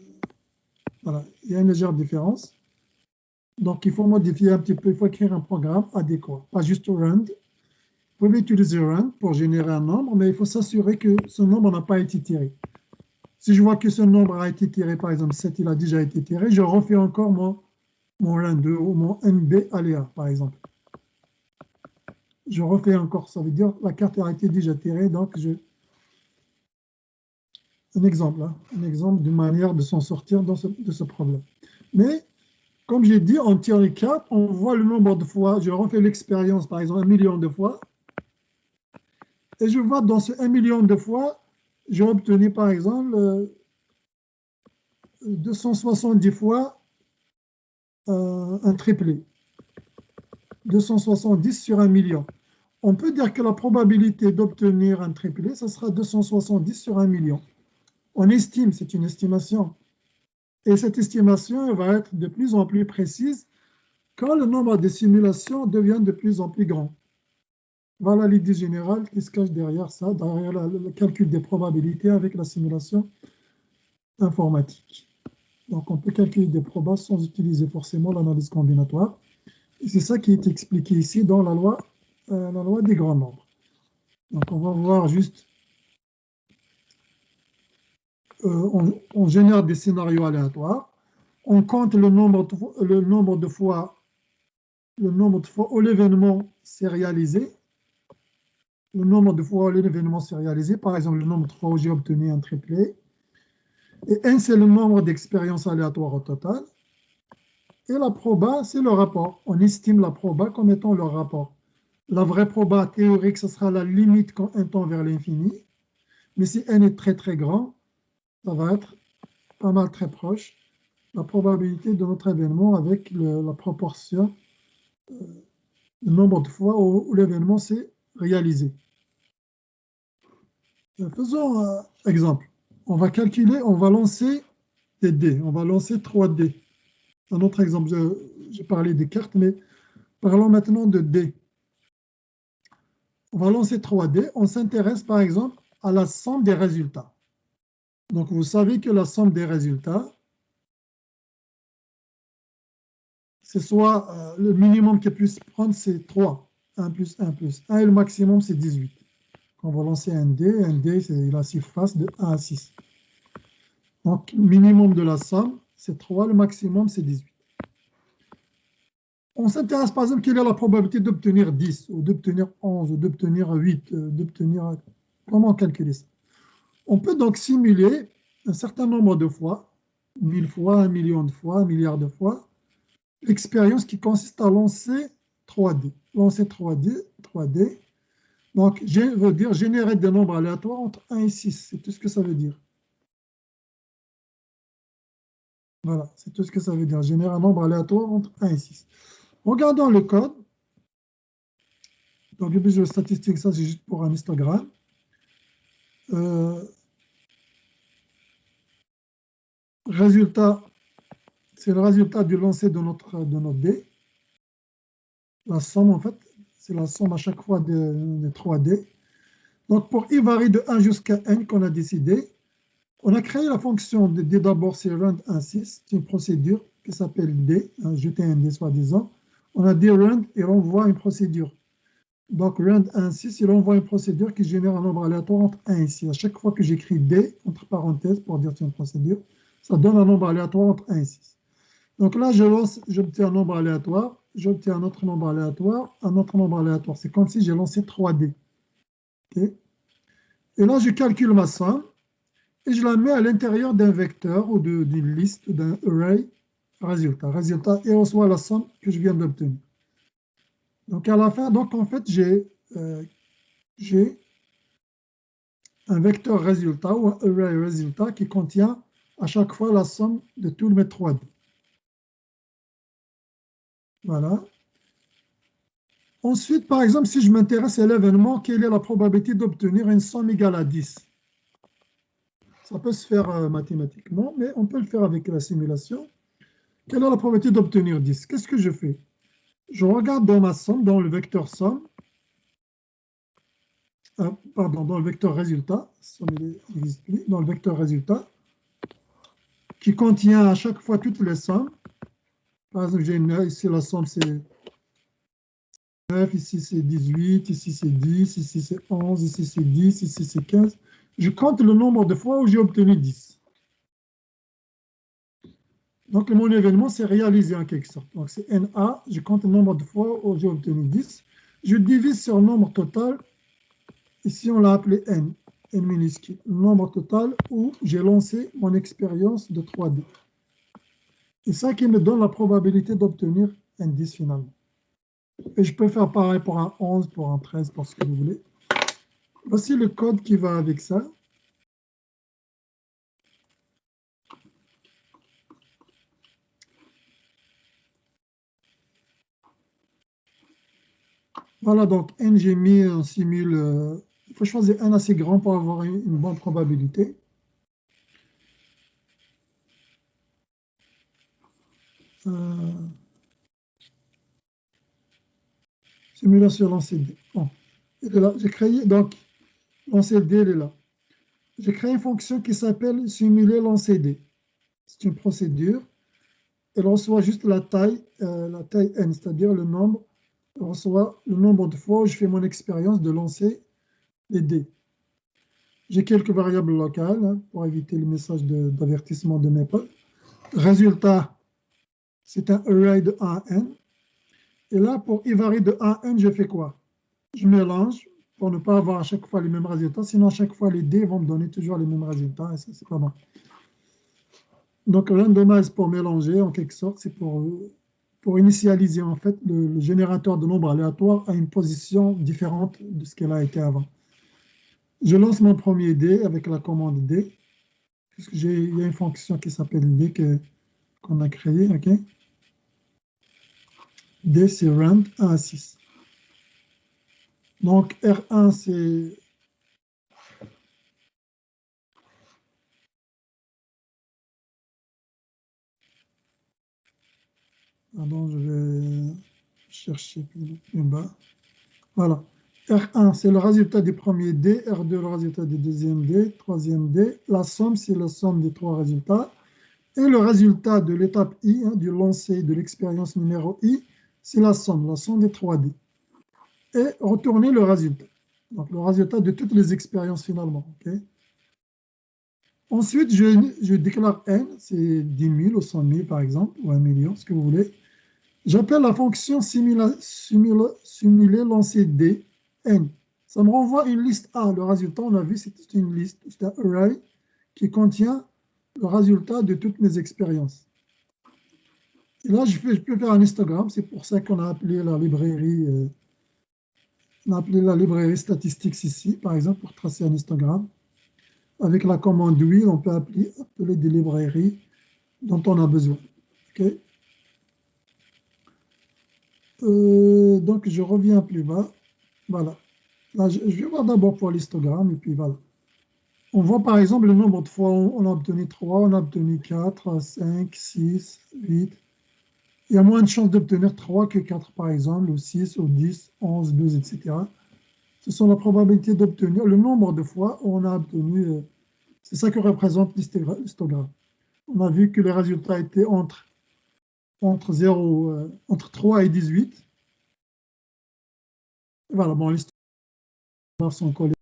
Voilà, il y a une légère différence. Donc, il faut modifier un petit peu, il faut écrire un programme adéquat, pas juste rand. Vous pouvez utiliser rand pour générer un nombre, mais il faut s'assurer que ce nombre n'a pas été tiré. Si je vois que ce nombre a été tiré, par exemple 7, il a déjà été tiré, je refais encore mon rand ou mon NB aléa, par exemple. Je refais encore, ça veut dire la carte a été déjà tirée, donc un exemple d'une manière de s'en sortir de ce problème. Mais, comme j'ai dit, on tire les cartes, on voit le nombre de fois, je refais l'expérience, par exemple, 1 million de fois, et je vois dans ce 1 million de fois, j'ai obtenu, par exemple, 270 fois un triplé. 270 sur 1 million. On peut dire que la probabilité d'obtenir un triplé, ce sera 270 sur 1 million. On estime, c'est une estimation. Et cette estimation va être de plus en plus précise quand le nombre de simulations devient de plus en plus grand. Voilà l'idée générale qui se cache derrière ça, derrière le calcul des probabilités avec la simulation informatique. Donc, on peut calculer des probas sans utiliser forcément l'analyse combinatoire. Et c'est ça qui est expliqué ici dans la loi des grands nombres. Donc, on va voir juste, on génère des scénarios aléatoires, on compte le nombre de fois où l'événement s'est réalisé, le nombre de fois où l'événement s'est réalisé, par exemple le nombre de fois où j'ai obtenu un triplé, et n c'est le nombre d'expériences aléatoires au total, et la proba c'est le rapport. On estime la proba comme étant le rapport. La vraie proba théorique, ce sera la limite quand n tend vers l'infini, mais si n est très très grand, ça va être pas mal très proche la probabilité de notre événement avec la proportion, le nombre de fois où l'événement s'est réalisé. Faisons un exemple. On va calculer, on va lancer des dés. On va lancer 3 dés. Un autre exemple, j'ai parlé des cartes, mais parlons maintenant de dés. On va lancer 3 dés. On s'intéresse par exemple à la somme des résultats. Donc vous savez que la somme des résultats, c'est soit le minimum qu'elle puisse prendre, c'est 3. 1 plus 1 plus 1, et le maximum, c'est 18. On va lancer un dé, c'est la surface de 1 à 6. Donc, minimum de la somme, c'est 3, le maximum, c'est 18. On s'intéresse par exemple quelle est la probabilité d'obtenir 10, ou d'obtenir 11, ou d'obtenir 8, d'obtenir... Comment calculer ça? On peut donc simuler un certain nombre de fois, 1000 fois, 1 million de fois, 1 milliard de fois, l'expérience qui consiste à lancer 3D. Lancer 3D. Donc, je veux dire générer des nombres aléatoires entre 1 et 6. C'est tout ce que ça veut dire. Voilà, c'est tout ce que ça veut dire. Générer un nombre aléatoire entre 1 et 6. Regardons le code. Donc, le Visual Statistics, ça, c'est juste pour un histogramme. Résultat, c'est le résultat du lancer de notre dé. La somme, en fait, c'est la somme à chaque fois de 3D. Donc, pour i varie de 1 jusqu'à n qu'on a décidé, on a créé la fonction de d d'abord, c'est rand16, c'est une procédure qui s'appelle d, jeter un d soi-disant. On a d rand et renvoie une procédure. Donc, rand16, il envoie une procédure qui génère un nombre aléatoire entre 1 et 6. À chaque fois que j'écris d, entre parenthèses, pour dire que c'est une procédure, ça donne un nombre aléatoire entre 1 et 6. Donc là, j'obtiens un nombre aléatoire, j'obtiens un autre nombre aléatoire, un autre nombre aléatoire. C'est comme si j'ai lancé 3D. Okay? Et là, je calcule ma somme et je la mets à l'intérieur d'un vecteur ou d'une liste, d'un array résultat, et reçoit la somme que je viens d'obtenir. Donc à la fin, donc en fait, j'ai un vecteur résultat ou un array résultat qui contient à chaque fois la somme de tous mes 3D. Voilà. Ensuite, par exemple, si je m'intéresse à l'événement, quelle est la probabilité d'obtenir une somme égale à 10? Ça peut se faire mathématiquement, mais on peut le faire avec la simulation. Quelle est la probabilité d'obtenir 10? Qu'est-ce que je fais? Je regarde dans ma somme, dans le vecteur somme, dans le vecteur résultat, dans le vecteur résultat, qui contient à chaque fois toutes les sommes. Par exemple, ici la somme c'est 9, ici c'est 18, ici c'est 10, ici c'est 11, ici c'est 10, ici c'est 15. Je compte le nombre de fois où j'ai obtenu 10. Donc mon événement s'est réalisé en quelque sorte. Donc c'est NA, je compte le nombre de fois où j'ai obtenu 10. Je divise sur le nombre total, ici on l'a appelé N, N minuscule, le nombre total où j'ai lancé mon expérience de 3D. C'est ça qui me donne la probabilité d'obtenir un 10 finalement. Et je peux faire pareil pour un 11, pour un 13, pour ce que vous voulez. Voici le code qui va avec ça. Voilà, donc N, j'ai mis un simule. Il faut choisir un assez grand pour avoir une bonne probabilité. Simulation lancée. Bon. il est là. J'ai créé, donc, lancer D, il est là. J'ai créé une fonction qui s'appelle simuler lancer D. C'est une procédure. Elle reçoit juste la taille n, c'est-à-dire le nombre. Elle reçoit le nombre de fois où je fais mon expérience de lancer les dés. J'ai quelques variables locales hein, pour éviter le message d'avertissement de mes potes. Résultat, c'est un array de 1 à n. Et là, pour y varier de 1 à n, je fais quoi? Je mélange pour ne pas avoir à chaque fois les mêmes résultats. Sinon, à chaque fois, les dés vont me donner toujours les mêmes résultats. Et ça, c'est pas bon. Donc, randomize pour mélanger, en quelque sorte, c'est pour initialiser en fait le générateur de nombres aléatoires à une position différente de ce qu'elle a été avant. Je lance mon premier dé avec la commande D, puisque il y a une fonction qui s'appelle D qu'on a créée. Okay? D, c'est rand 1 à 6. Donc, R1, c'est... Pardon, je vais chercher plus bas. Voilà. R1, c'est le résultat du premier dé. R2, le résultat du deuxième dé. Troisième dé. La somme, c'est la somme des trois résultats. Et le résultat de l'étape I, hein, du lancer de l'expérience numéro I, c'est la somme des 3 dés. Et retourner le résultat. Donc, le résultat de toutes les expériences finalement. Okay? Ensuite, je déclare N, c'est 10 000 ou 100 000 par exemple, ou 1 million, ce que vous voulez. J'appelle la fonction simuler lancer D, N. Ça me renvoie une liste A. Le résultat, on a vu, c'est une liste, c'est un array qui contient le résultat de toutes mes expériences. Et là, je peux faire un histogramme. C'est pour ça qu'on a appelé la librairie, statistics ici, par exemple, pour tracer un histogramme. Avec la commande wheel, on peut appeler des librairies dont on a besoin. Okay? Donc, je reviens plus bas. Voilà. Là, je vais voir d'abord pour l'histogramme, et puis voilà. On voit par exemple le nombre de fois où on a obtenu 3, on a obtenu 4, 5, 6, 8. Il y a moins de chances d'obtenir 3 que 4 par exemple, ou 6, ou 10, 11, 12, etc. Ce sont la probabilité d'obtenir le nombre de fois où on a obtenu. C'est ça que représente l'histogramme. On a vu que les résultats étaient entre 3 et 18. Voilà, bon, l'histogramme sont collés.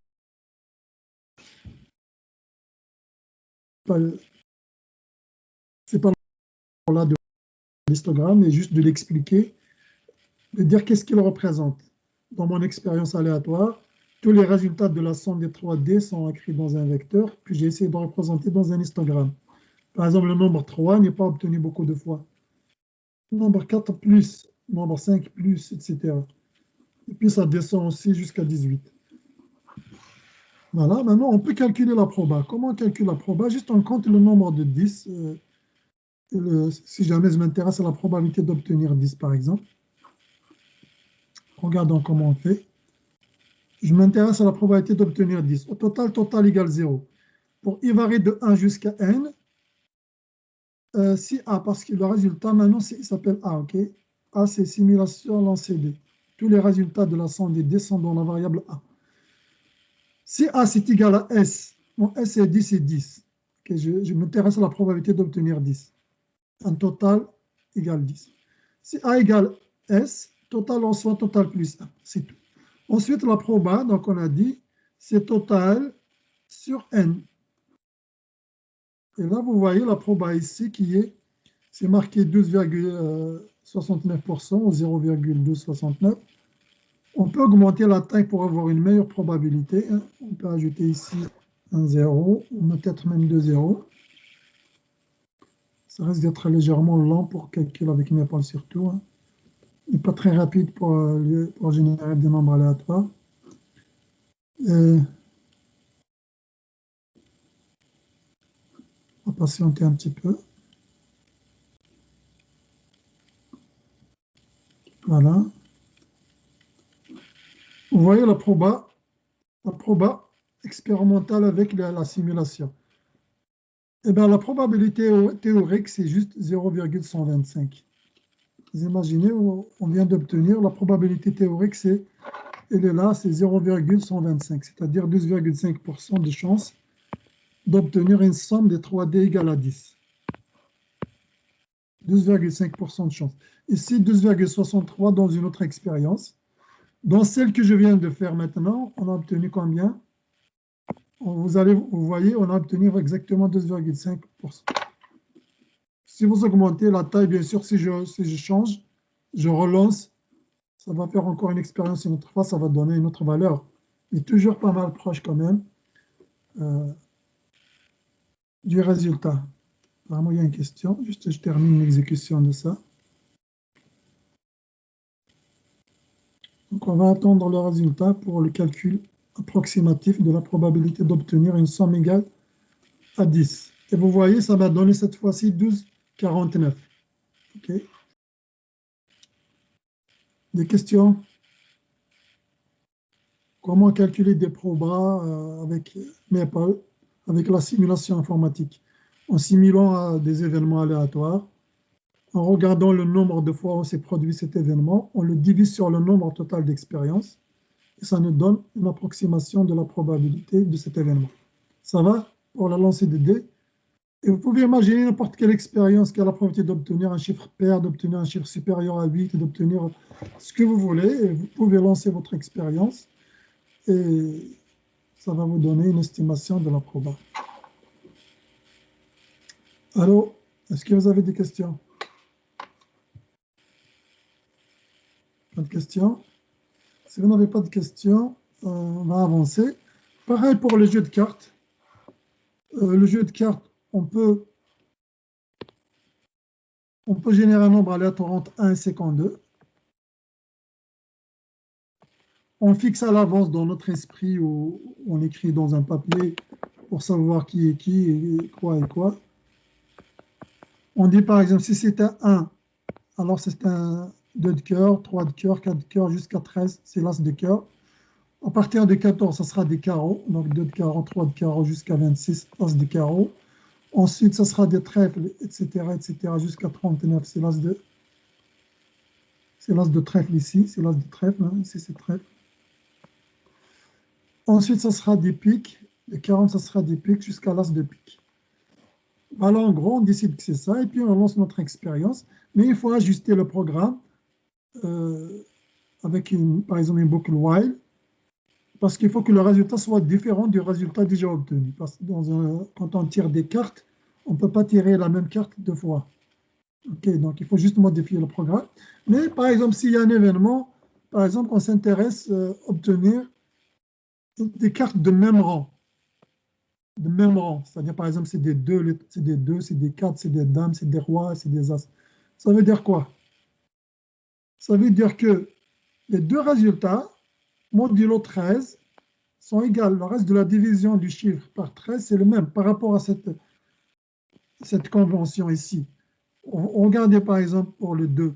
C'est pas là de l'histogramme, mais juste de l'expliquer, de dire qu'est-ce qu'il représente. Dans mon expérience aléatoire, tous les résultats de la somme des 3D sont écrits dans un vecteur, puis j'ai essayé de représenter dans un histogramme. Par exemple, le nombre 3 n'est pas obtenu beaucoup de fois. Le nombre 4 plus, le nombre 5 plus, etc. Et puis ça descend aussi jusqu'à 18. Voilà, maintenant on peut calculer la proba. Comment on calcule la proba? Juste on compte le nombre de 10. Si jamais je m'intéresse à la probabilité d'obtenir 10 par exemple. Regardons comment on fait. Je m'intéresse à la probabilité d'obtenir 10. Au total, total égale 0. Pour y varier de 1 jusqu'à n, si A, parce que le résultat maintenant, il s'appelle A, ok? A, c'est simulation lancée D. Tous les résultats de la somme des D sont dans la variable A. Si A, c'est égal à S, mon S est 10, c'est 10. Okay, je m'intéresse à la probabilité d'obtenir 10. Un total égale 10. Si A égale S, total en soi, total plus 1. C'est tout. Ensuite, la proba, donc on a dit, c'est total sur n. Et là, vous voyez la proba ici qui c'est marqué 12,69% ou 0,1269. On peut augmenter la taille pour avoir une meilleure probabilité. Hein. On peut ajouter ici un 0, ou peut-être même 2 zéros. Ça risque d'être légèrement lent pour calculer avec mes pales surtout. Hein. Et pas très rapide pour générer des nombres aléatoires. On va patienter un petit peu. Voilà. Vous voyez la proba expérimentale avec la simulation. Eh bien, la probabilité théorique, c'est juste 0,125. Vous imaginez, on vient d'obtenir, la probabilité théorique, c'est elle est là, c'est 0,125, c'est-à-dire 12,5% de chance d'obtenir une somme de 3D égale à 10. 12,5% de chance. Ici, 12,63 dans une autre expérience. Dans celle que je viens de faire maintenant, on a obtenu combien? Vous voyez, on a obtenu exactement 12,5%. Si vous augmentez la taille, bien sûr, si je change, je relance, ça va faire encore une expérience une autre fois, ça va donner une autre valeur. Mais toujours pas mal proche quand même du résultat. Vraiment, il y a une question. Juste, je termine l'exécution de ça. Donc, on va attendre le résultat pour le calcul approximatif de la probabilité d'obtenir une somme égale à 10. Et vous voyez, ça va donner cette fois-ci 12,49. OK. Des questions? Comment calculer des probas avec Maple, avec la simulation informatique, en simulant des événements aléatoires, en regardant le nombre de fois où s'est produit cet événement, on le divise sur le nombre total d'expériences, et ça nous donne une approximation de la probabilité de cet événement. Ça va pour la lancée de dés. Et vous pouvez imaginer n'importe quelle expérience qui a la probabilité d'obtenir un chiffre pair, d'obtenir un chiffre supérieur à 8, d'obtenir ce que vous voulez, et vous pouvez lancer votre expérience. Et ça va vous donner une estimation de la proba. Alors, est-ce que vous avez des questions? Pas de questions? Si vous n'avez pas de questions, on va avancer. Pareil pour le jeu de cartes. Le jeu de cartes, on peut générer un nombre aléatoire entre 1 et 52. On fixe à l'avance dans notre esprit ou on écrit dans un papier pour savoir qui est qui et quoi et quoi. On dit par exemple, si c'est un 1, alors c'est un 2 de cœur, 3 de cœur, 4 de cœur, jusqu'à 13, c'est l'as de cœur. À partir de 14, ça sera des carreaux, donc 2 de carreau, 3 de carreau, jusqu'à 26, as de carreau. Ensuite, ça sera des trèfles, etc., jusqu'à 39, c'est l'as de trèfle ici, c'est l'as de trèfle, hein, ici c'est trèfle. Ensuite, ça sera des piques, de 40, ça sera des piques jusqu'à l'as de pique. Voilà, en gros, on décide que c'est ça, et puis on lance notre expérience, mais il faut ajuster le programme avec, par exemple, une boucle while, parce qu'il faut que le résultat soit différent du résultat déjà obtenu. Parce que quand on tire des cartes, on ne peut pas tirer la même carte deux fois. Okay, donc, il faut juste modifier le programme. Mais, par exemple, s'il y a un événement, par exemple, on s'intéresse à obtenir des cartes de même rang. De même rang. C'est-à-dire, par exemple, c'est des 2, c'est des 4, c'est des dames, c'est des rois, c'est des as. Ça veut dire quoi? Ça veut dire que les deux résultats, modulo 13, sont égales. Le reste de la division du chiffre par 13, c'est le même par rapport à cette convention ici. Regardez par exemple pour le 2.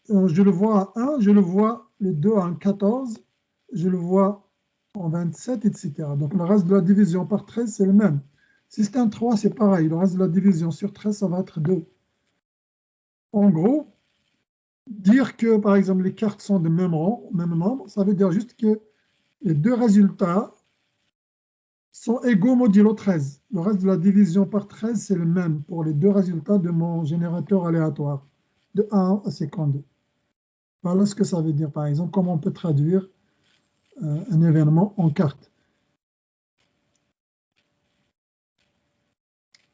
Je le vois à 1, je le vois le 2 en 14, je le vois en 27, etc. Donc le reste de la division par 13, c'est le même. Si c'est un 3, c'est pareil. Le reste de la division sur 13, ça va être 2. En gros, dire que, par exemple, les cartes sont de même rang, même nombre, ça veut dire juste que les deux résultats sont égaux modulo 13. Le reste de la division par 13, c'est le même pour les deux résultats de mon générateur aléatoire, de 1 à 52. Voilà ce que ça veut dire, par exemple, comment on peut traduire un événement en carte.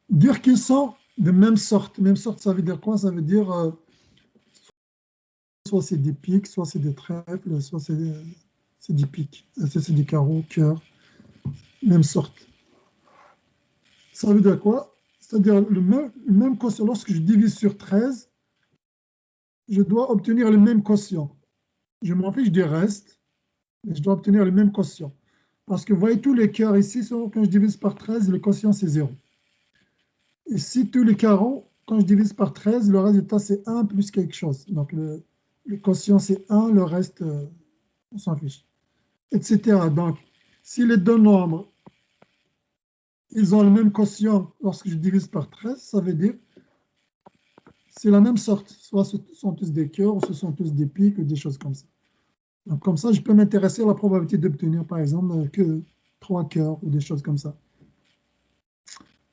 Dire qu'ils sont de même sorte. Même sorte, ça veut dire quoi? Ça veut dire soit c'est des piques, soit c'est des trèfles, soit c'est des piques, c'est des carreaux, cœurs, même sorte. Ça veut dire quoi? C'est-à-dire le même quotient. Lorsque je divise sur 13, je dois obtenir le même quotient. Je m'en fiche du reste, mais je dois obtenir le même quotient. Parce que vous voyez, tous les cœurs ici, quand je divise par 13, le quotient c'est 0. Ici, tous les carreaux, quand je divise par 13, le résultat c'est 1 plus quelque chose. Donc le quotient c'est 1, le reste, on s'en fiche. Etc. Donc, si les deux nombres, ils ont le même quotient lorsque je divise par 13, ça veut dire c'est la même sorte. Soit ce sont tous des cœurs, ou ce sont tous des piques, ou des choses comme ça. Donc, comme ça, je peux m'intéresser à la probabilité d'obtenir, par exemple, que 3 cœurs ou des choses comme ça.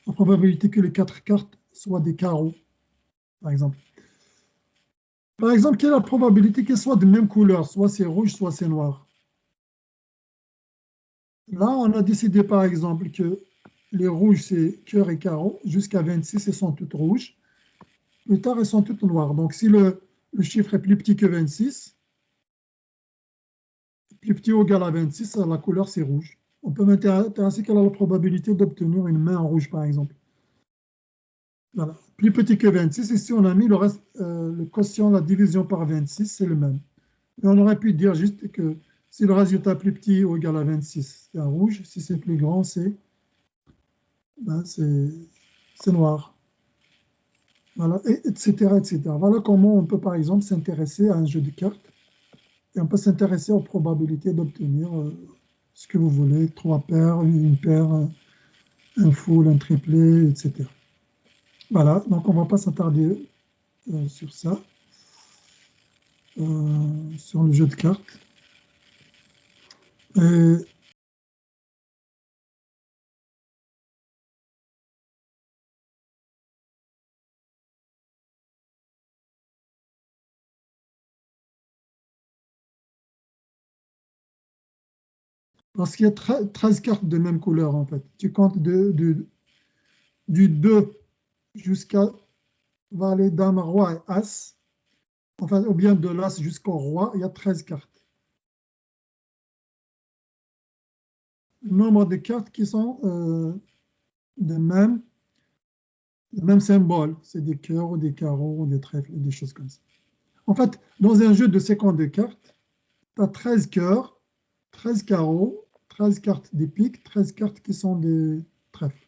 La probabilité que les 4 cartes soient des carreaux, par exemple. Par exemple, quelle est la probabilité qu'elles soient de même couleur, soit c'est rouge, soit c'est noir? Là, on a décidé, par exemple, que les rouges, c'est cœur et carreau. Jusqu'à 26, elles sont toutes rouges. Plus tard, elles sont toutes noires. Donc, si le chiffre est plus petit que 26, plus petit ou égal à 26, la couleur, c'est rouge. On peut m'intéresser quelle est la probabilité d'obtenir une main en rouge, par exemple. Voilà. Plus petit que 26, ici, on a mis le reste, le quotient, la division par 26, c'est le même. Mais on aurait pu dire juste que si le résultat est plus petit ou égal à 26, c'est un rouge. Si c'est plus grand, c'est noir. Voilà, etc., etc. Voilà comment on peut, par exemple, s'intéresser à un jeu de cartes. Et on peut s'intéresser aux probabilités d'obtenir ce que vous voulez, 3 paires, une paire, un full, un triplé, etc. Voilà, donc on ne va pas s'attarder sur ça, sur le jeu de cartes. Parce qu'il y a 13 cartes de même couleur, en fait. Tu comptes du 2 jusqu'à valet, dame, roi et as. Enfin, ou bien de l'as jusqu'au roi, il y a 13 cartes. Le nombre de cartes qui sont le même symbole. C'est des cœurs ou des carreaux ou des trèfles, des choses comme ça. En fait, dans un jeu de 52 cartes, tu as 13 cœurs, 13 carreaux, 13 cartes des piques, 13 cartes qui sont des trèfles.